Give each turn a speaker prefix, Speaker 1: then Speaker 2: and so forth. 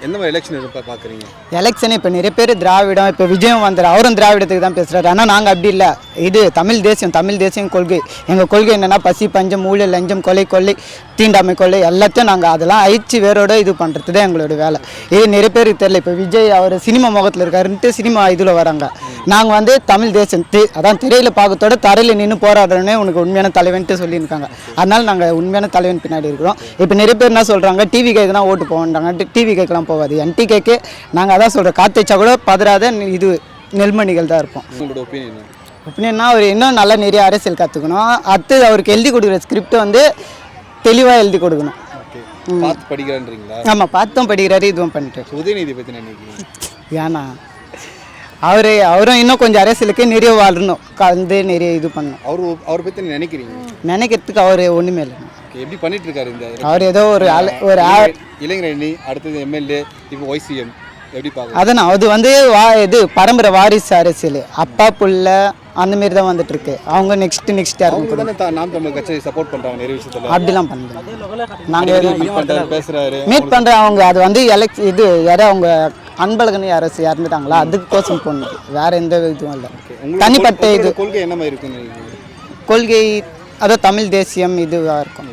Speaker 1: எந்த மாதிரி எலெக்ஷன் பார்க்குறீங்க?
Speaker 2: எலெக்ஷன் இப்போ நிறைய பேர் திராவிடம், இப்போ விஜயம் வந்தார், அவரும் திராவிடத்துக்கு தான் பேசுகிறாரு. ஆனால் நாங்கள் அப்படி இல்லை. இது தமிழ் தேசியம் கொள்கை. எங்கள் கொள்கை என்னென்னா பசி பஞ்சம் ஊழல் லஞ்சம் கொலை தீண்டாமை கொள்ளை எல்லாத்தையும் நாங்கள் அதெல்லாம் அழிச்சு வேரோட இது பண்ணுறது தான் எங்களோட வேலை. இது நிறைய பேருக்கு தெரியல. இப்போ விஜய் அவர் சினிமா முகத்தில் இருக்காருன்ட்டு சினிமா இதில் வராங்க. நாங்கள் வந்து தமிழ் தேசம் அதான் திரையில் பார்க்கத்தோட தரையில் நின்று போராடுறோன்னே உனக்கு உண்மையான தலைவன்ட்டு சொல்லியிருக்காங்க. அதனால் நாங்கள் உண்மையான தலைவன் பின்னாடி இருக்கிறோம். இப்போ நிறைய பேர் என்ன சொல்கிறாங்க, டிவி கேக்கு தான் ஓட்டு போவாங்க. டிவி கேக்கெலாம் போகாது, என்டிகேக்கு நாங்கள் அதான் சொல்கிறோம். காத்தேச்சா கூட பதறாத இது நெல்மணிகள் தான் இருப்போம்.
Speaker 1: உங்களோட ஒப்பீனியன்
Speaker 2: ஒப்பீனியன்னா அவர் இன்னும் நல்லா நிறைய அரசியல் கற்றுக்கணும். அடுத்து அவருக்கு எழுதி கொடுக்குற ஸ்கிரிப்ட் வந்து தெளிவாக எழுதி கொடுக்கணும்.
Speaker 1: பார்த்து படிக்கிறான்றீங்களா?
Speaker 2: ஆமாம், பார்த்தும் படிக்கிறாரு, இதுவும் பண்ணிட்டு.
Speaker 1: உதயநிதி பற்றி நினைக்கிறீங்க?
Speaker 2: ஏன்னா அவரும் இன்னும் கொஞ்சம் அரசியலுக்கு நிறைய வாழணும், கலந்து நிறைய இது பண்ணணும்.
Speaker 1: அவரை பற்றி நினைக்கிறீங்க?
Speaker 2: நினைக்கிறதுக்கு அவர் ஒன்றுமே இல்லை.
Speaker 1: எப்படி பண்ணிட்டு இருக்காரு இந்த
Speaker 2: அவர் ஏதோ ஒரு
Speaker 1: இளைஞரணி, அடுத்தது எம்எல்ஏ, இப்போ ஒய்சிஎம் எப்படி பார்க்க?
Speaker 2: அதான் அது வந்து இது பரம்பரை வாரிசு அரசியல், அப்பா புள்ள அந்த மாரி தான் வந்துட்டு இருக்கு. அவங்க நெக்ஸ்ட்
Speaker 1: நாம் தமிழ் கட்சியை சப்போர்ட் பண்றாங்க நிறைய விஷயத்துல.
Speaker 2: அப்படிலாம் பண்ணுறாங்க. நாங்கள்
Speaker 1: பேசுறாரு
Speaker 2: மீட் பண்ணுறோம். அவங்க அது வந்து இது யாரோ அவங்க அன்பழகன் அரசு இறந்துட்டாங்களா, அதுக்கோசம் போனது, வேற எந்த இதுவும் இல்லை. தனிப்பட்ட இது
Speaker 1: கொள்கை என்ன மாதிரி இருக்குன்னு
Speaker 2: கொள்கை அதான் தமிழ் தேசியம் இதுவாக இருக்கும்.